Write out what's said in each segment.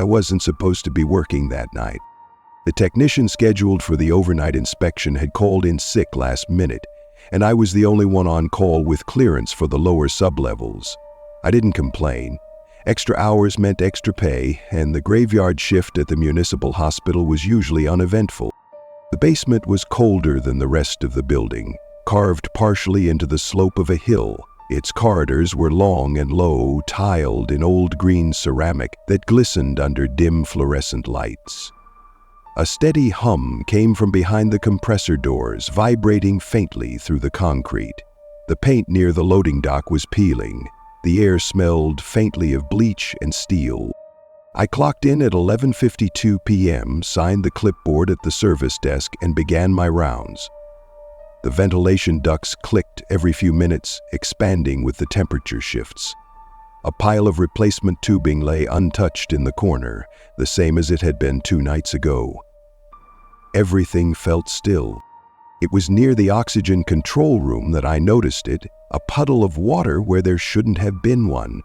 wasn't supposed to be working that night. The technician scheduled for the overnight inspection had called in sick last minute, and I was the only one on call with clearance for the lower sublevels. I didn't complain. Extra hours meant extra pay, and the graveyard shift at the municipal hospital was usually uneventful. The basement was colder than the rest of the building, carved partially into the slope of a hill. Its corridors were long and low, tiled in old green ceramic that glistened under dim fluorescent lights. A steady hum came from behind the compressor doors, vibrating faintly through the concrete. The paint near the loading dock was peeling. The air smelled faintly of bleach and steel. I clocked in at 11:52 p.m., signed the clipboard at the service desk, and began my rounds. The ventilation ducts clicked every few minutes, expanding with the temperature shifts. A pile of replacement tubing lay untouched in the corner, the same as it had been 2 nights ago. Everything felt still. It was near the oxygen control room that I noticed it, a puddle of water where there shouldn't have been one.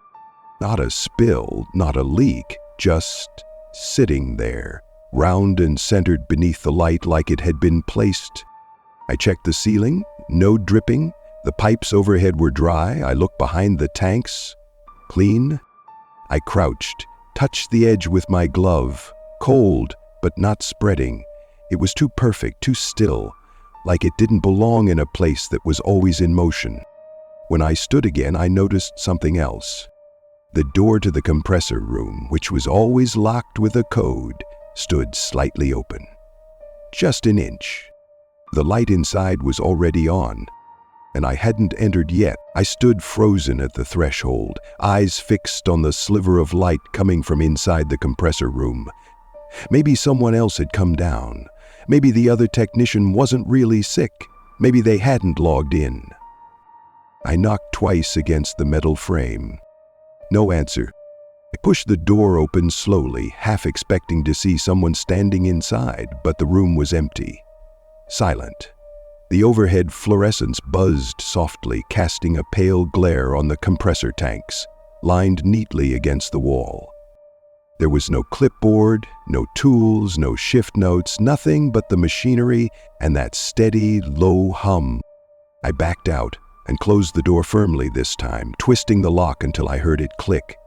Not a spill, not a leak, just sitting there, round and centered beneath the light like it had been placed. I checked the ceiling, no dripping. The pipes overhead were dry. I looked behind the tanks, clean. I crouched, touched the edge with my glove, cold but not spreading. It was too perfect, too still, like it didn't belong in a place that was always in motion. When I stood again, I noticed something else. The door to the compressor room, which was always locked with a code, stood slightly open. Just an inch. The light inside was already on, and I hadn't entered yet. I stood frozen at the threshold, eyes fixed on the sliver of light coming from inside the compressor room. Maybe someone else had come down. Maybe the other technician wasn't really sick. Maybe they hadn't logged in. I knocked twice against the metal frame. No answer. I pushed the door open slowly, half expecting to see someone standing inside, but the room was empty. Silent. The overhead fluorescence buzzed softly, casting a pale glare on the compressor tanks, lined neatly against the wall. There was no clipboard, no tools, no shift notes, nothing but the machinery and that steady, low hum. I backed out and closed the door firmly this time, twisting the lock until I heard it click.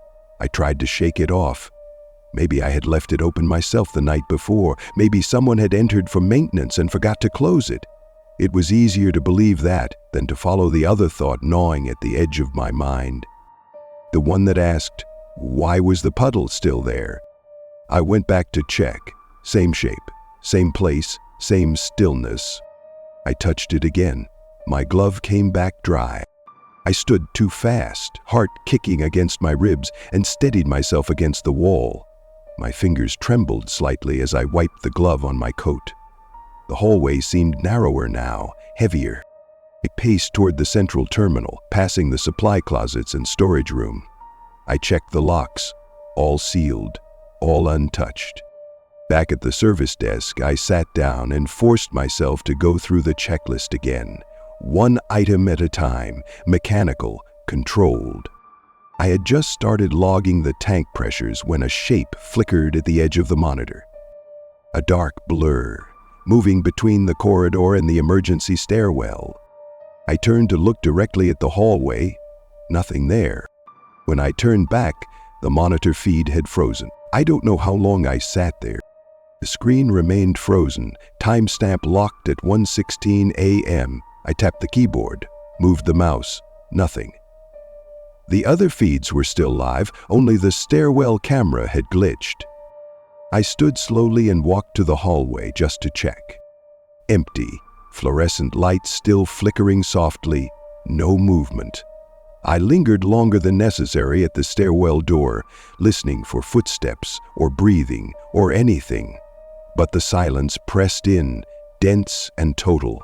I tried to shake it off. Maybe I had left it open myself the night before. Maybe someone had entered for maintenance and forgot to close it. It was easier to believe that than to follow the other thought gnawing at the edge of my mind. The one that asked, why was the puddle still there? I went back to check. Same shape, same place, same stillness. I touched it again. My glove came back dry. I stood too fast, heart kicking against my ribs, and steadied myself against the wall. My fingers trembled slightly as I wiped the glove on my coat. The hallway seemed narrower now, heavier. I paced toward the central terminal, passing the supply closets and storage room. I checked the locks, all sealed, all untouched. Back at the service desk, I sat down and forced myself to go through the checklist again, one item at a time, mechanical, controlled. I had just started logging the tank pressures when a shape flickered at the edge of the monitor. A dark blur, moving between the corridor and the emergency stairwell. I turned to look directly at the hallway. Nothing there. When I turned back, the monitor feed had frozen. I don't know how long I sat there. The screen remained frozen, timestamp locked at 1:16 a.m. I tapped the keyboard, moved the mouse. Nothing. The other feeds were still live, only the stairwell camera had glitched. I stood slowly and walked to the hallway just to check. Empty, fluorescent lights still flickering softly, no movement. I lingered longer than necessary at the stairwell door, listening for footsteps or breathing or anything. But the silence pressed in, dense and total.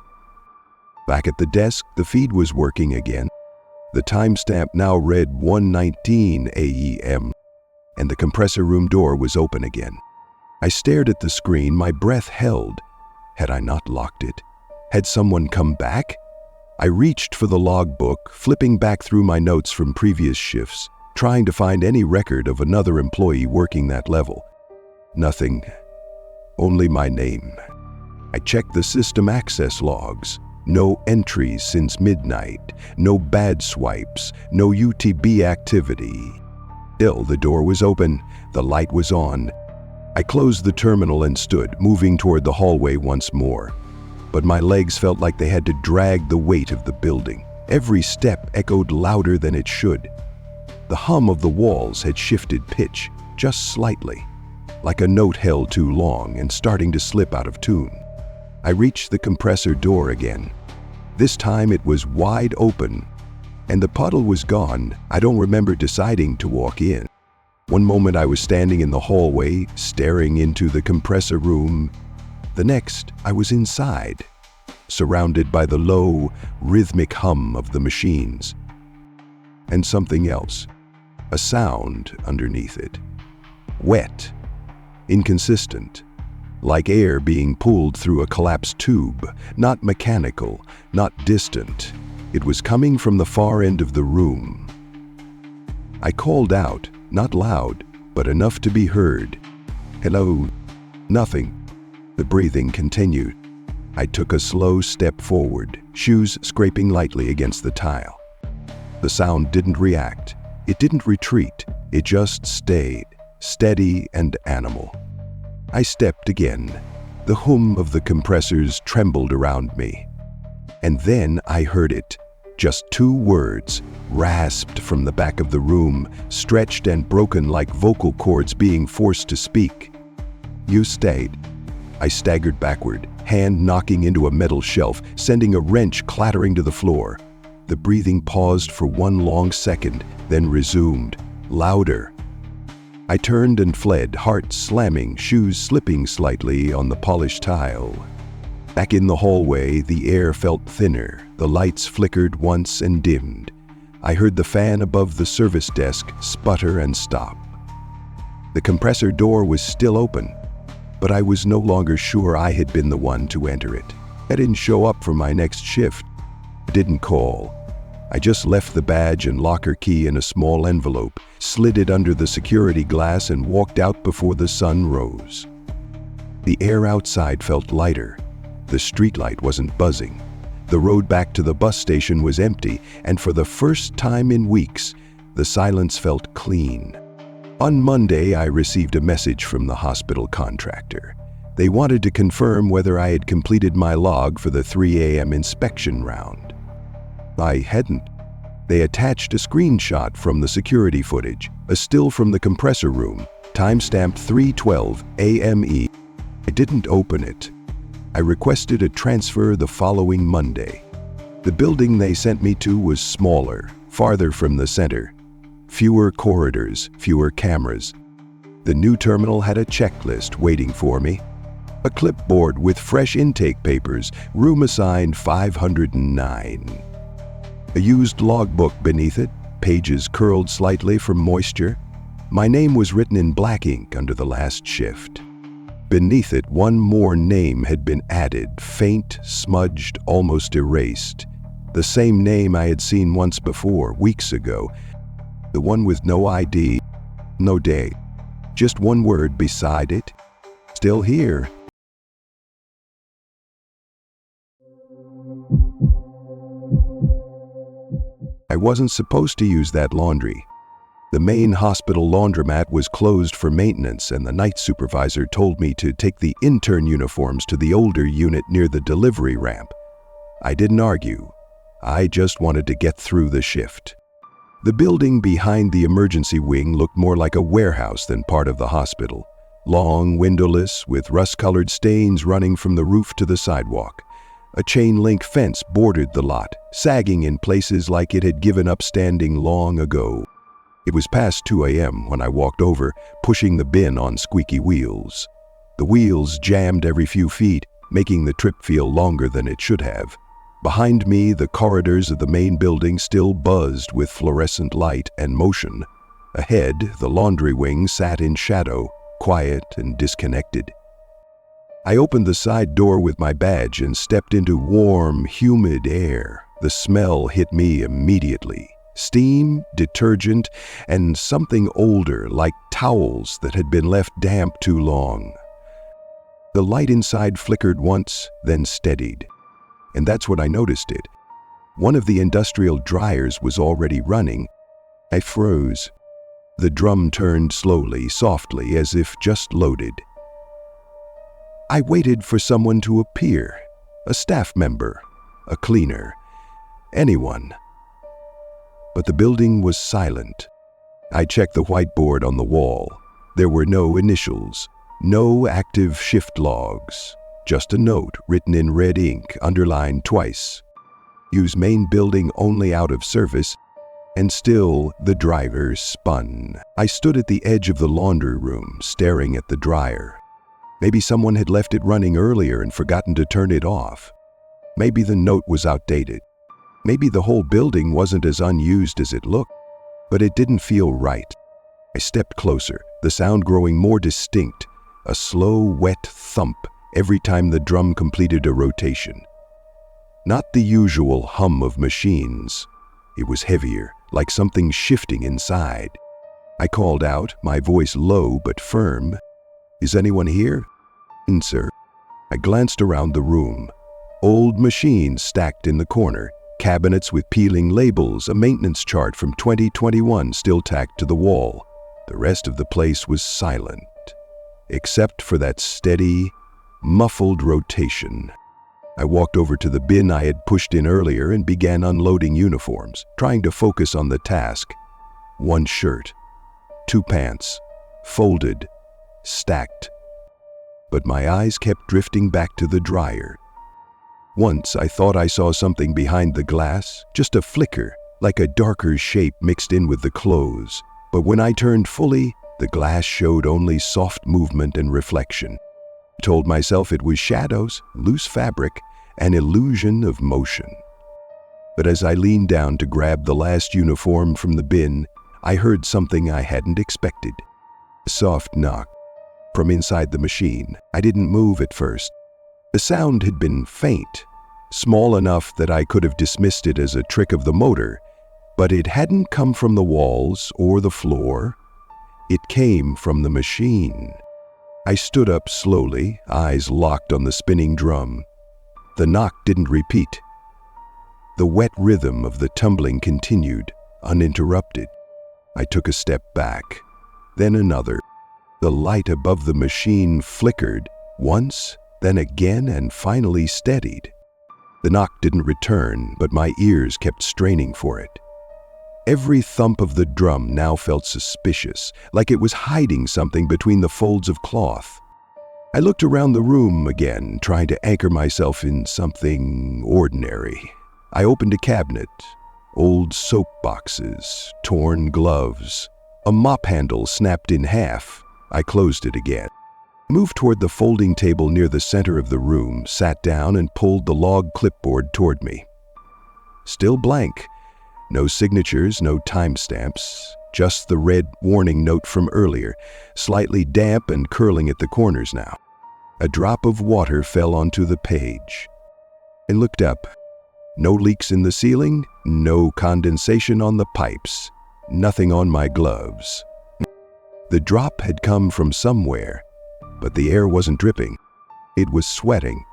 Back at the desk, the feed was working again. The timestamp now read 1:19 a.m., and the compressor room door was open again. I stared at the screen, my breath held. Had I not locked it? Had someone come back? I reached for the logbook, flipping back through my notes from previous shifts, trying to find any record of another employee working that level. Nothing. Only my name. I checked the system access logs. No entries since midnight. No bad swipes. No UTB activity. Still, the door was open. The light was on. I closed the terminal and stood, moving toward the hallway once more. But my legs felt like they had to drag the weight of the building. Every step echoed louder than it should. The hum of the walls had shifted pitch, just slightly, like a note held too long and starting to slip out of tune. I reached the compressor door again. This time it was wide open, and the puddle was gone. I don't remember deciding to walk in. One moment I was standing in the hallway, staring into the compressor room. The next, I was inside, surrounded by the low, rhythmic hum of the machines. And something else, a sound underneath it. Wet, inconsistent, like air being pulled through a collapsed tube, not mechanical, not distant. It was coming from the far end of the room. I called out, not loud, but enough to be heard. "Hello?" Nothing. The breathing continued. I took a slow step forward, shoes scraping lightly against the tile. The sound didn't react. It didn't retreat. It just stayed, steady and animal. I stepped again. The hum of the compressors trembled around me. And then I heard it. Just 2 words, rasped from the back of the room, stretched and broken like vocal cords being forced to speak. "You stayed." I staggered backward, hand knocking into a metal shelf, sending a wrench clattering to the floor. The breathing paused for 1 long second, then resumed, louder. I turned and fled, heart slamming, shoes slipping slightly on the polished tile. Back in the hallway, the air felt thinner. The lights flickered once and dimmed. I heard the fan above the service desk sputter and stop. The compressor door was still open, but I was no longer sure I had been the one to enter it. I didn't show up for my next shift. I didn't call. I just left the badge and locker key in a small envelope, slid it under the security glass and walked out before the sun rose. The air outside felt lighter. The streetlight wasn't buzzing. The road back to the bus station was empty, and for the first time in weeks, the silence felt clean. On Monday, I received a message from the hospital contractor. They wanted to confirm whether I had completed my log for the 3 a.m. inspection round. I hadn't. They attached a screenshot from the security footage, a still from the compressor room, timestamped 3:12 a.m.e. I didn't open it. I requested a transfer the following Monday. The building they sent me to was smaller, farther from the center. Fewer corridors, fewer cameras. The new terminal had a checklist waiting for me. A clipboard with fresh intake papers, room assigned 509. A used logbook beneath it, pages curled slightly from moisture. My name was written in black ink under the last shift. Beneath it, one more name had been added, faint, smudged, almost erased. The same name I had seen once before, weeks ago. The one with no ID, no date. Just one word beside it. Still here. I wasn't supposed to use that laundry. The main hospital laundromat was closed for maintenance, and the night supervisor told me to take the intern uniforms to the older unit near the delivery ramp. I didn't argue. I just wanted to get through the shift. The building behind the emergency wing looked more like a warehouse than part of the hospital. Long, windowless, with rust-colored stains running from the roof to the sidewalk. A chain-link fence bordered the lot, sagging in places like it had given up standing long ago. It was past 2 a.m. when I walked over, pushing the bin on squeaky wheels. The wheels jammed every few feet, making the trip feel longer than it should have. Behind me, the corridors of the main building still buzzed with fluorescent light and motion. Ahead, the laundry wing sat in shadow, quiet and disconnected. I opened the side door with my badge and stepped into warm, humid air. The smell hit me immediately. Steam, detergent, and something older like towels that had been left damp too long. The light inside flickered once, then steadied. And that's when I noticed it. One of the industrial dryers was already running. I froze. The drum turned slowly, softly, as if just loaded. I waited for someone to appear. A staff member, a cleaner, anyone. But the building was silent. I checked the whiteboard on the wall. There were no initials, no active shift logs, just a note written in red ink, underlined twice. Use main building only out of service, and still the driver spun. I stood at the edge of the laundry room, staring at the dryer. Maybe someone had left it running earlier and forgotten to turn it off. Maybe the note was outdated. Maybe the whole building wasn't as unused as it looked, but it didn't feel right. I stepped closer, the sound growing more distinct, a slow, wet thump every time the drum completed a rotation. Not the usual hum of machines. It was heavier, like something shifting inside. I called out, my voice low but firm. "Is anyone here?" "Sir." I glanced around the room. Old machines stacked in the corner, cabinets with peeling labels, a maintenance chart from 2021 still tacked to the wall. The rest of the place was silent, except for that steady, muffled rotation. I walked over to the bin I had pushed in earlier and began unloading uniforms, trying to focus on the task. One shirt, two pants, folded, stacked. But my eyes kept drifting back to the dryer. Once I thought I saw something behind the glass, just a flicker, like a darker shape mixed in with the clothes. But when I turned fully, the glass showed only soft movement and reflection. I told myself it was shadows, loose fabric, an illusion of motion. But as I leaned down to grab the last uniform from the bin, I heard something I hadn't expected. A soft knock from inside the machine. I didn't move at first. The sound had been faint, small enough that I could have dismissed it as a trick of the motor, but it hadn't come from the walls or the floor. It came from the machine. I stood up slowly, eyes locked on the spinning drum. The knock didn't repeat. The wet rhythm of the tumbling continued, uninterrupted. I took a step back, then another. The light above the machine flickered, once, then again, and finally steadied. The knock didn't return, but my ears kept straining for it. Every thump of the drum now felt suspicious, like it was hiding something between the folds of cloth. I looked around the room again, trying to anchor myself in something ordinary. I opened a cabinet, old soap boxes, torn gloves, a mop handle snapped in half. I closed it again. Moved toward the folding table near the center of the room, sat down and pulled the log clipboard toward me. Still blank. No signatures, no timestamps, just the red warning note from earlier, slightly damp and curling at the corners now. A drop of water fell onto the page. I looked up. No leaks in the ceiling, no condensation on the pipes, nothing on my gloves. The drop had come from somewhere, but the air wasn't dripping. It was sweating.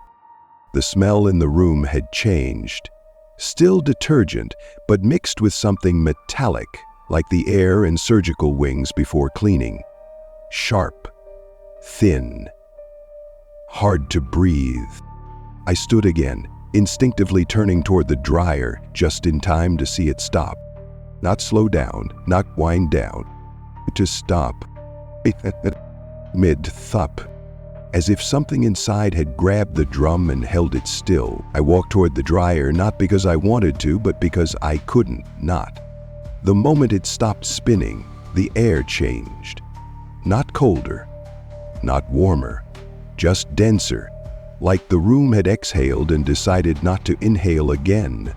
The smell in the room had changed. Still detergent, but mixed with something metallic, like the air in surgical wings before cleaning. Sharp, thin, hard to breathe. I stood again, instinctively turning toward the dryer just in time to see it stop. Not slow down, not wind down. To stop. Mid-thup. As if something inside had grabbed the drum and held it still. I walked toward the dryer not because I wanted to, but because I couldn't not. The moment it stopped spinning, the air changed. Not colder, not warmer, just denser, like the room had exhaled and decided not to inhale again.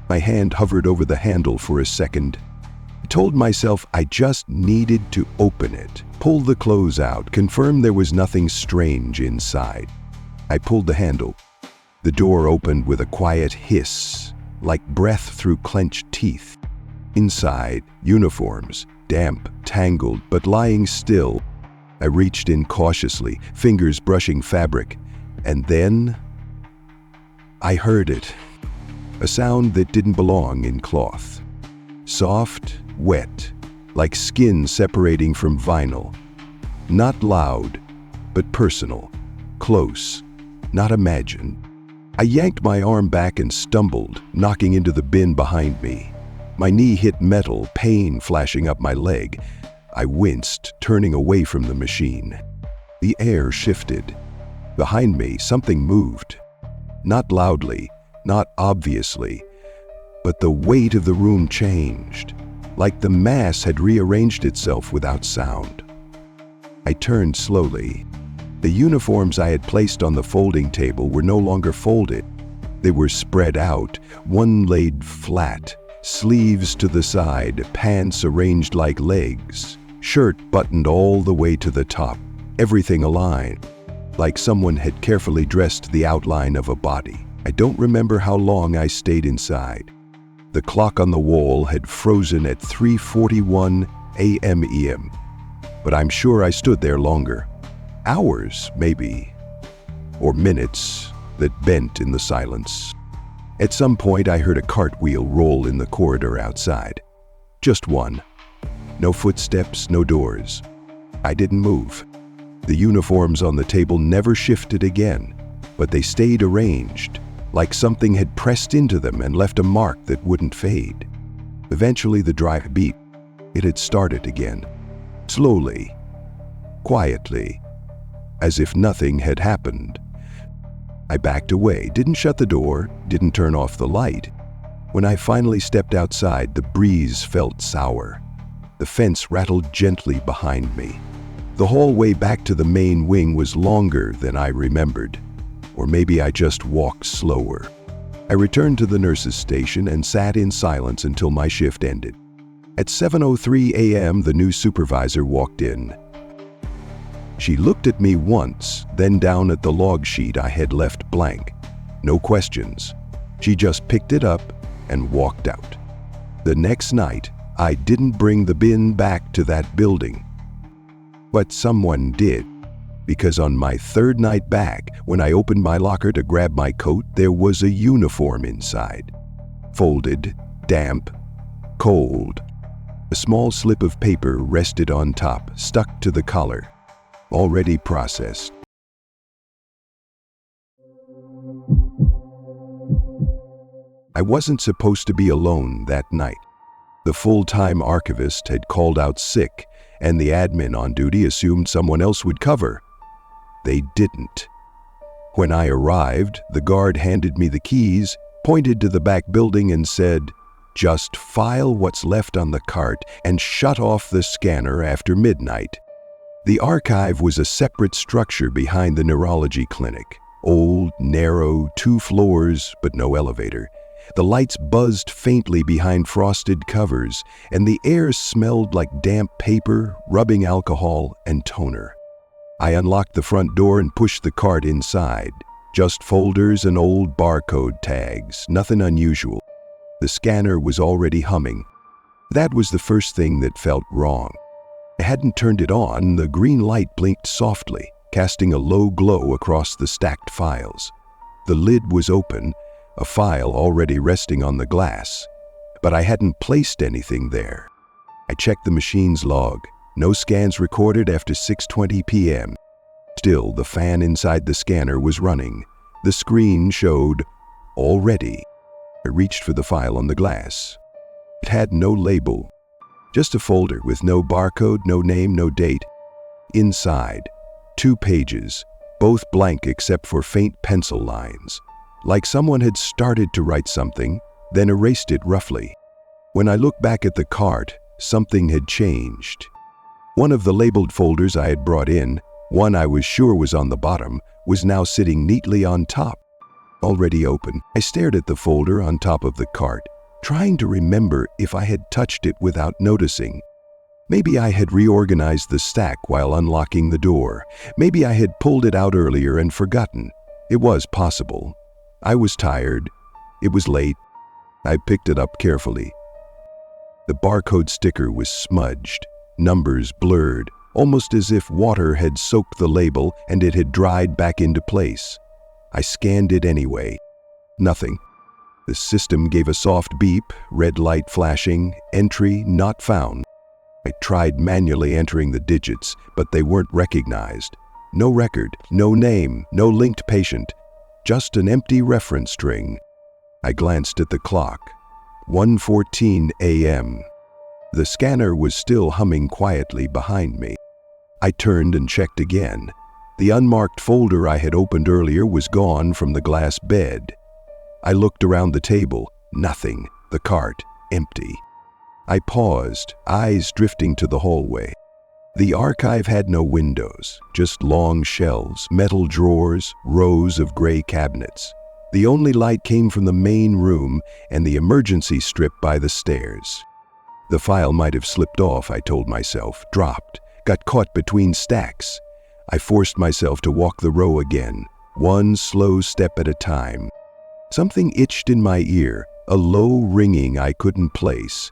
My hand hovered over the handle for a second. I told myself I just needed to open it, pull the clothes out, confirm there was nothing strange inside. I pulled the handle. The door opened with a quiet hiss, like breath through clenched teeth. Inside, uniforms, damp, tangled, but lying still. I reached in cautiously, fingers brushing fabric, and then I heard it. A sound that didn't belong in cloth. Soft, wet, like skin separating from vinyl. Not loud, but personal, close, not imagined. I yanked my arm back and stumbled, knocking into the bin behind me. My knee hit metal, pain flashing up my leg. I winced, turning away from the machine. The air shifted. Behind me, something moved. Not loudly, not obviously, but the weight of the room changed, like the mass had rearranged itself without sound. I turned slowly. The uniforms I had placed on the folding table were no longer folded. They were spread out, one laid flat, sleeves to the side, pants arranged like legs, shirt buttoned all the way to the top, everything aligned, like someone had carefully dressed the outline of a body. I don't remember how long I stayed inside. The clock on the wall had frozen at 3:41 a.m. But I'm sure I stood there longer. Hours, maybe, or minutes that bent in the silence. At some point, I heard a cartwheel roll in the corridor outside. Just one. No footsteps, no doors. I didn't move. The uniforms on the table never shifted again, but they stayed arranged, like something had pressed into them and left a mark that wouldn't fade. Eventually, the drive beat. It had started again. Slowly, quietly, as if nothing had happened. I backed away, didn't shut the door, didn't turn off the light. When I finally stepped outside, the breeze felt sour. The fence rattled gently behind me. The hallway back to the main wing was longer than I remembered. Or maybe I just walked slower. I returned to the nurse's station and sat in silence until my shift ended. At 7:03 a.m., the new supervisor walked in. She looked at me once, then down at the log sheet I had left blank. No questions. She just picked it up and walked out. The next night, I didn't bring the bin back to that building. But someone did, because on my third night back, when I opened my locker to grab my coat, there was a uniform inside. Folded, damp, cold. A small slip of paper rested on top, stuck to the collar. Already processed. I wasn't supposed to be alone that night. The full-time archivist had called out sick, and the admin on duty assumed someone else would cover. They didn't. When I arrived, the guard handed me the keys, pointed to the back building and said, "Just file what's left on the cart and shut off the scanner after midnight." The archive was a separate structure behind the neurology clinic. Old, narrow, 2 floors, but no elevator. The lights buzzed faintly behind frosted covers, and the air smelled like damp paper, rubbing alcohol, and toner. I unlocked the front door and pushed the cart inside. Just folders and old barcode tags, nothing unusual. The scanner was already humming. That was the first thing that felt wrong. I hadn't turned it on, the green light blinked softly, casting a low glow across the stacked files. The lid was open, a file already resting on the glass, but I hadn't placed anything there. I checked the machine's log. No scans recorded after 6:20 p.m. Still, the fan inside the scanner was running. The screen showed, "Already." I reached for the file on the glass. It had no label. Just a folder with no barcode, no name, no date. Inside, 2 pages, both blank except for faint pencil lines. Like someone had started to write something, then erased it roughly. When I looked back at the cart, something had changed. One of the labeled folders I had brought in, one I was sure was on the bottom, was now sitting neatly on top. Already open, I stared at the folder on top of the cart, trying to remember if I had touched it without noticing. Maybe I had reorganized the stack while unlocking the door. Maybe I had pulled it out earlier and forgotten. It was possible. I was tired. It was late. I picked it up carefully. The barcode sticker was smudged, numbers blurred, almost as if water had soaked the label and it had dried back into place. I scanned it anyway. Nothing. The system gave a soft beep, red light flashing, entry not found. I tried manually entering the digits, but they weren't recognized. No record, no name, no linked patient, just an empty reference string. I glanced at the clock. 1:14 a.m. The scanner was still humming quietly behind me. I turned and checked again. The unmarked folder I had opened earlier was gone from the glass bed. I looked around the table. Nothing. The cart, empty. I paused, eyes drifting to the hallway. The archive had no windows, just long shelves, metal drawers, rows of gray cabinets. The only light came from the main room and the emergency strip by the stairs. The file might have slipped off, I told myself, dropped, got caught between stacks. I forced myself to walk the row again, one slow step at a time. Something itched in my ear, a low ringing I couldn't place.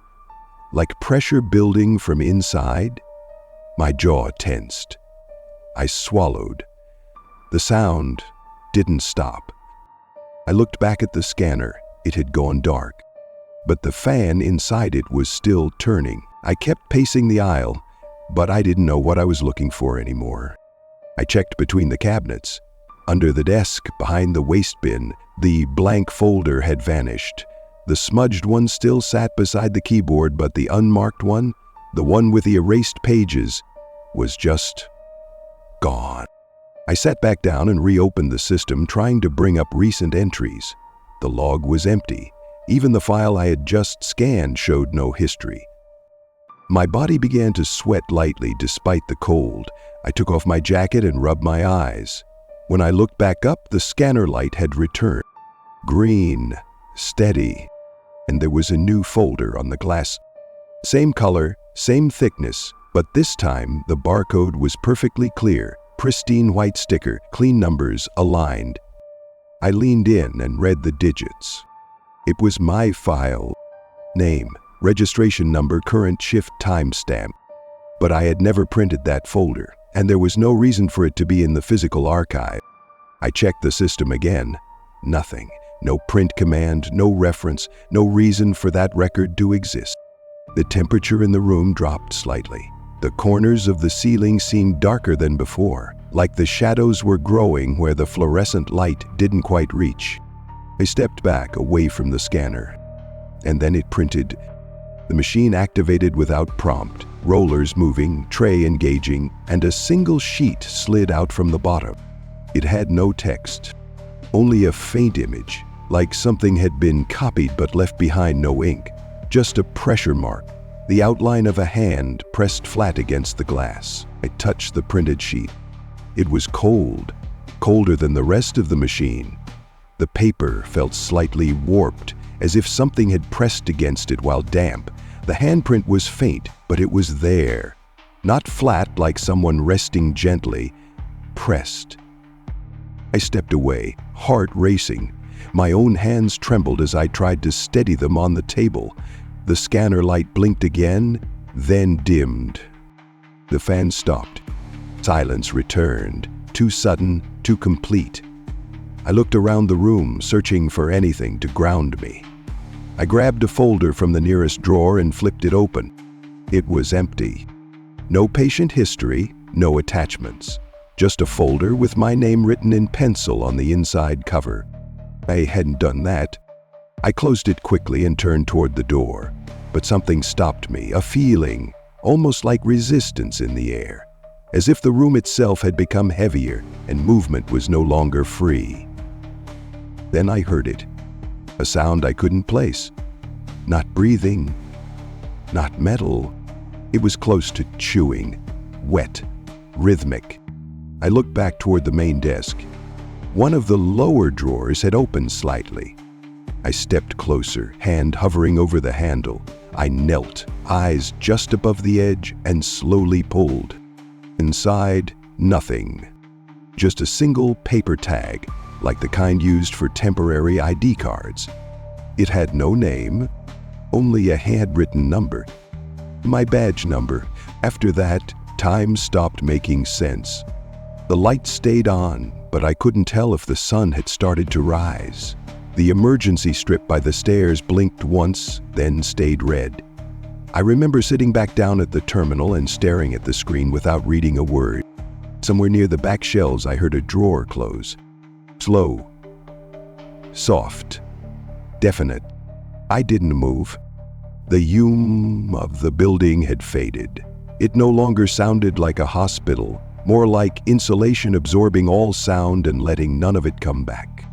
Like pressure building from inside? My jaw tensed. I swallowed. The sound didn't stop. I looked back at the scanner. It had gone dark. But the fan inside it was still turning. I kept pacing the aisle, but I didn't know what I was looking for anymore. I checked between the cabinets. Under the desk, behind the waste bin, the blank folder had vanished. The smudged one still sat beside the keyboard, but the unmarked one, the one with the erased pages, was just gone. I sat back down and reopened the system, trying to bring up recent entries. The log was empty. Even the file I had just scanned showed no history. My body began to sweat lightly despite the cold. I took off my jacket and rubbed my eyes. When I looked back up, the scanner light had returned. Green, steady, and there was a new folder on the glass. Same color, same thickness, but this time the barcode was perfectly clear, pristine white sticker, clean numbers, aligned. I leaned in and read the digits. It was my file. Name, registration number, current shift timestamp. But I had never printed that folder, and there was no reason for it to be in the physical archive. I checked the system again. Nothing. No print command, no reference, no reason for that record to exist. The temperature in the room dropped slightly. The corners of the ceiling seemed darker than before, like the shadows were growing where the fluorescent light didn't quite reach. I stepped back away from the scanner, and then it printed. The machine activated without prompt, rollers moving, tray engaging, and a single sheet slid out from the bottom. It had no text, only a faint image, like something had been copied but left behind no ink. Just a pressure mark, the outline of a hand pressed flat against the glass. I touched the printed sheet. It was cold, colder than the rest of the machine. The paper felt slightly warped, as if something had pressed against it while damp. The handprint was faint, but it was there. Not flat like someone resting gently, pressed. I stepped away, heart racing. My own hands trembled as I tried to steady them on the table. The scanner light blinked again, then dimmed. The fan stopped. Silence returned, too sudden, too complete. I looked around the room, searching for anything to ground me. I grabbed a folder from the nearest drawer and flipped it open. It was empty. No patient history, no attachments. Just a folder with my name written in pencil on the inside cover. I hadn't done that. I closed it quickly and turned toward the door, but something stopped me, a feeling, almost like resistance in the air, as if the room itself had become heavier and movement was no longer free. Then I heard it, a sound I couldn't place. Not breathing, not metal. It was close to chewing, wet, rhythmic. I looked back toward the main desk. One of the lower drawers had opened slightly. I stepped closer, hand hovering over the handle. I knelt, eyes just above the edge, and slowly pulled. Inside, nothing. Just a single paper tag, like the kind used for temporary ID cards. It had no name, Only a handwritten number. My badge number. After that, time stopped making sense. The light stayed on, but I couldn't tell if the sun had started to rise. The emergency strip by the stairs blinked once, then stayed red. I remember sitting back down at the terminal and staring at the screen without reading a word. Somewhere near the back shelves, I heard a drawer close. Slow. Soft. Definite. I didn't move. The hum of the building had faded. It no longer sounded like a hospital, more like insulation absorbing all sound and letting none of it come back.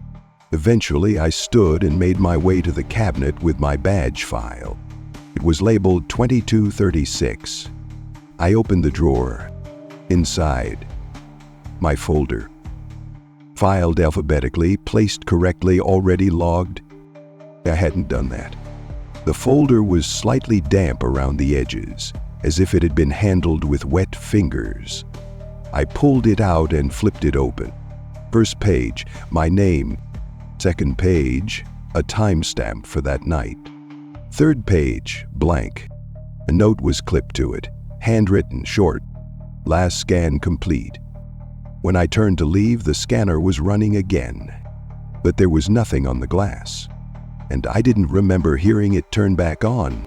Eventually, I stood and made my way to the cabinet with my badge file. It was labeled 2236. I opened the drawer. Inside, my folder. Filed alphabetically, placed correctly, already logged. I hadn't done that. The folder was slightly damp around the edges, as if it had been handled with wet fingers. I pulled it out and flipped it open. First page, my name. Second page, a timestamp for that night. Third page, blank. A note was clipped to it, handwritten, short. Last scan complete. When I turned to leave, the scanner was running again. But there was nothing on the glass. And I didn't remember hearing it turn back on.